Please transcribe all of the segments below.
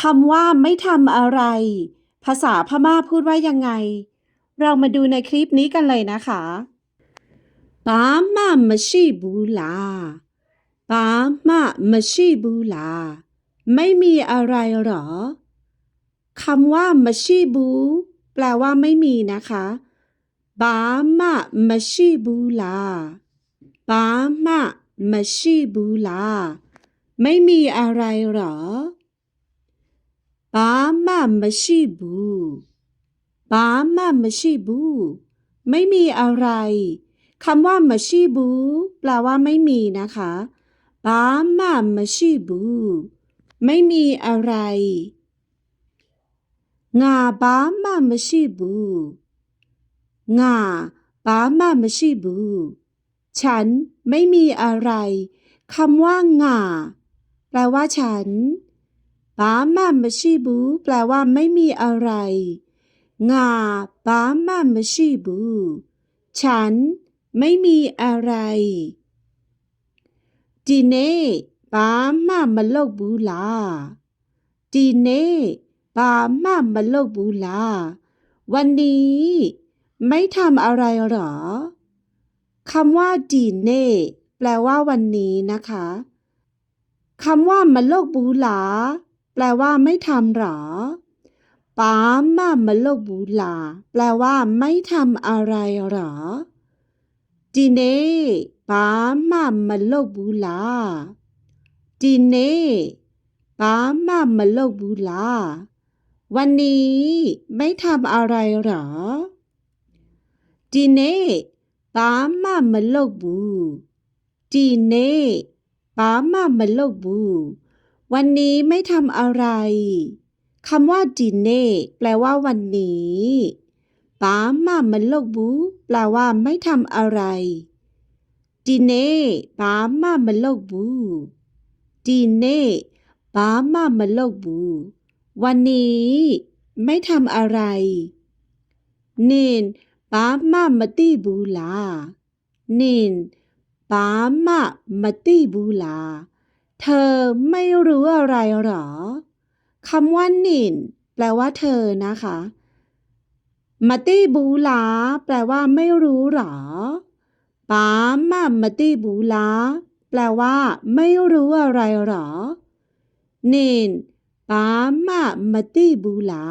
คำว่าไม่ทำอะไรภาษาพม่าพูดว่ายังไงเรามาดูในคลิปนี้กันเลยนะคะป้าม่ามะชีบูลาป้าม่ามะชีบูลาไม่มีอะไรหรอคำว่ามะชีบูแปลว่าไม่มีนะคะป้าม่ามะชีบูลาป้าม่ามะชีบูลาไม่มีอะไรหรอป้าม่ามะชีบูป้าม่ามะชีบูไม่มีอะไรคำว่ามะชีบูแปลว่าไม่มีนะคะป้าม่ามะชีบูไม่มีอะไรงาป้าม่ามะชีบูงาป้าม่ามะชีบูฉันไม่มีอะไรคำว่างาแปลว่าฉันป้าม่ามะชีบูแปลว่าไม่มีอะไรงาป้าม่ามะชีบูฉันไม่มีอะไรดีเน่ป้าม่ามะโลกบูลาดีเน่ป้าม่ามะโลกบูลาวันนี้ไม่ทำอะไรหรอคำว่าดีเน่แปลว่าวันนี้นะคะคำว่ามะโลกบูลาแปลว่าไม่ทำหรอป้าม่ามะโลกบูลาแปลว่าไม่ทำอะไรหรอดีเน่ป้าม่ามะโลกบูลาดีเน่ป้าม่ามะโลกบูลาวันนี้ไม่ทำอะไรหรอดีเน่ป้าม่ามะโลกบูดีเน่ป้าม่ามะโลกบูวันนี้ไม่ทำอะไรคำว่าดีเน่แปลว่าวันนี้ป้าม่ามะโลกบูแปลว่าไม่ทำอะไรดีเน่ป้าม่ามะโลกบูดีเน่ป้าม่ามะโลกบูวันนี้ไม่ทำอะไรนินป้าม่ามะตีบูลานินป้าม่ามะตีบูลาเธอไม่รู้อะไรหรอคำว่านินแปลว่าเธอนะคะมะตีบูลาแปลว่าไม่รู้หรอป้าม่ามะตีบูลาแปลว่าไม่รู้อะไรหรอนินป้าม่ามะตีบูลา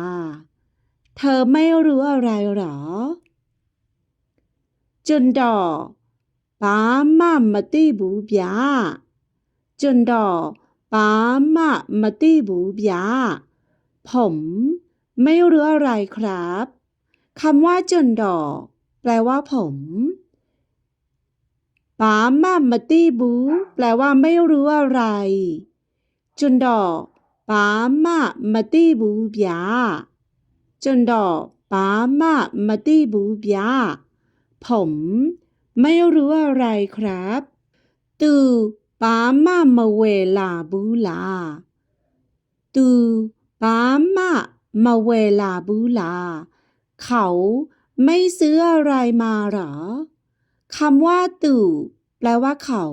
เธอไม่รู้อะไรหรอจุนดอป้าม่ามะตีบูบยาจุนดอป้าม่ามะตีบูบยาผมไม่รู้อะไรครับคำว่าจุนดอแปลว่าผมป้าม่ามะตีบูแปลว่าไม่รู้อะไรจุนดอป้าม่ามะตีบูบยาจุนดอป้าม่ามะตีบูบยาผมไม่รู้อะไรครับตูป้าม่ามะเวลาบูลาตูป้าม่ามะเวลาบูลาเขาไม่ซื้ออะไรมาหรอคำว่าตู่แปลว่าเขา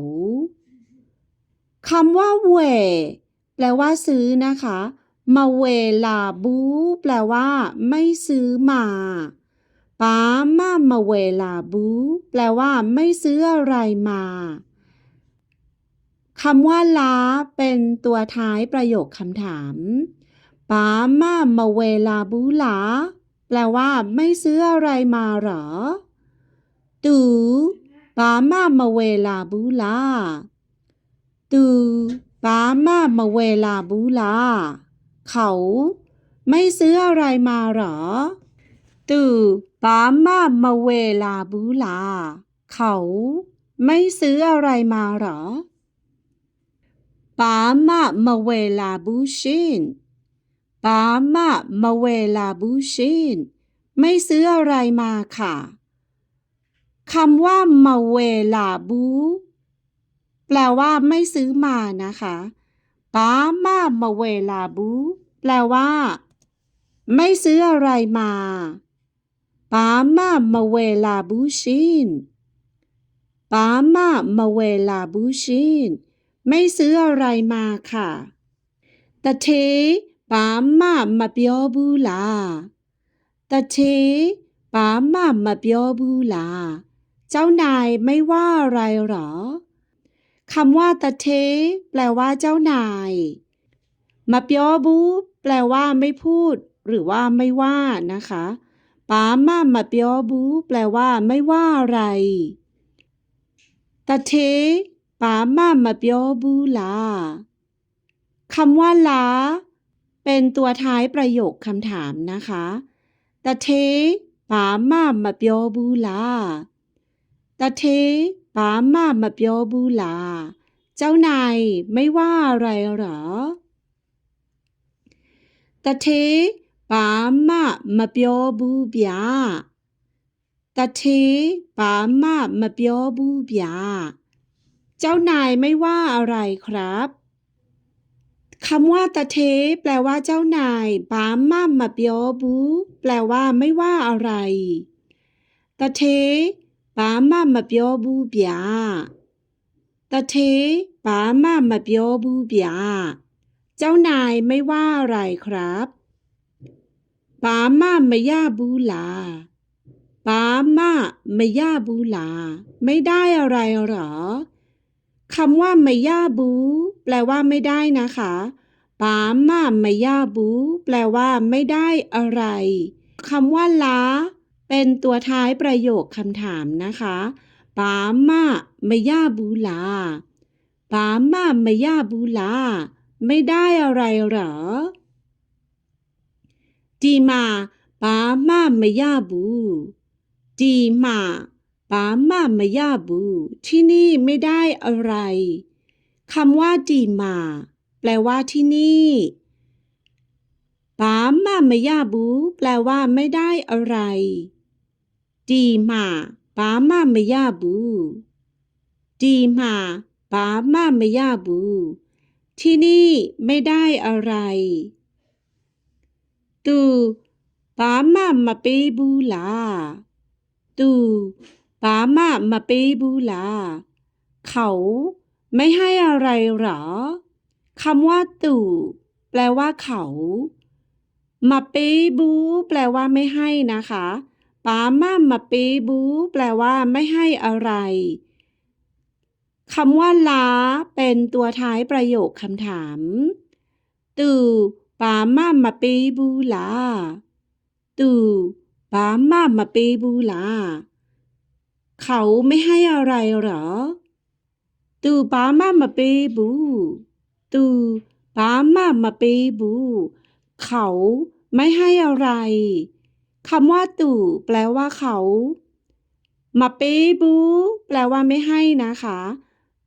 คำว่าเวแปลว่าซื้อนะคะมาเวลาบูแปลว่าไม่ซื้อมาป้าม่ามะเวลาบูแปลว่าไม่ซื้ออะไรมาคำว่าลาเป็นตัวท้ายประโยคคำถามป้าม่ามะเวลาบูลาแปลว่าไม่ซื้ออะไรมาหรอตู่ป้าม่ามะเวลาบูลาตู่ป้าม่ามะเวลาบูลาเขาไม่ซื้ออะไรมาหรอตู่ป้าม่ามะเวลาบูลาเขาไม่ซื้ออะไรมาหรอป้าม่ามะเวลาบูชินป้าม่ามะเวลาบูชินไม่ซื้ออะไรมาค่ะคำว่ามะเวลาบูแปลว่าไม่ซื้อมานะคะป้าม่ามะเวลาบูแปลว่าไม่ซื้ออะไรมาป้าม่ามะเวลาบูชินป้าม่ามะเวลาบูชินไม่ซื้ออะไรมาค่ะตะเท ဘာမှမပြောဘူးလားတချေဘာမှမပြောဘူးလားเจ้านายไม่ว่าอะไรหรอคำว่าตะเทแปลว่าเจ้านายมาเปียวบูแปลว่าไม่พูดหรือว่าไม่ว่านะคะป้าม่ามาเปียวบูแปลว่าไม่ว่าอะไรตะเทป้าม่ามาเปียวบูลาคำว่าลาเป็นตัวท้ายประโยคคำถามนะคะตะเทป้าม่ามาเปียวบูลาตะเทป้าม่ามาเปียวบูลาเจ้านายไม่ว่าอะไรหรอตะเทป้าม่ามาเปียวบูเบียตะเทป้าม่ามาเปียวบูเบียเจ้านายไม่ว่าอะไรครับคำว่าตะเทแปลว่าเจ้านายป้าม่ามาเปียวบูแปลว่าไม่ว่าอะไรตะเทป้าม่ามาเปียวบูเบียตะเทป้าม่ามาเปียวบูเบียเจ้านายไม่ว่าอะไรครับป้าม่าไม่ย่าบูลาป้าม่าไม่ย่าบูลาไม่ได้อะไรหรอคำว่าไม่ย่าบูแปลว่าไม่ได้นะคะป้าม่าไม่ย่าบูแปลว่าไม่ได้อะไรคำว่าล้าเป็นตัวท้ายประโยคคำถามนะคะป้าม่าไม่ย่าบูลาป้าม่าไม่ย่าบูลาไม่ได้อะไรหรอดีมาป้าม่าไม่ย่าบูดีมาป้าม่าไม่ย่าบูที่นี่ไม่ได้อะไรคำว่าดีมาแปลว่าที่นี่ป้าม่าไม่ย่าบูแปลว่าไม่ได้อะไรดีมาป้าม่าไม่ย่าบูดีมาป้าม่าไม่ย่าบูที่นี่ไม่ได้อะไรตูป้าม่ามาเปบูลาตูป้าม่ามาเปบูลาเขาไม่ให้อะไรหรอคำว่าตู่แปลว่าเขามาเปบูแปลว่าไม่ให้นะคะป้าม่ามาเปบูแปลว่าไม่ให้อะไรคำว่าล้าเป็นตัวท้ายประโยคคำถามตู่ป้าม่ามาเปบูลาตู่ป้าม่ามาเปบูลาเขาไม่ให้อะไรหรอตู่ป้าม่ามาเปบูตู่ป้าม่ามาเปบูเขาไม่ให้อะไรคำว่าตู่แปลว่าเขามาเปบูแปลว่าไม่ให้นะคะ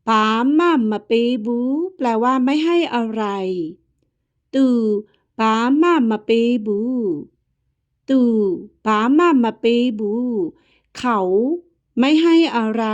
ป้าม่ามาเปบูแปลว่าไม่ให้อะไรตู่ป้าม่ามาเปบูตู่ป้าม่ามาเปบูเขาไม่ให้อะไร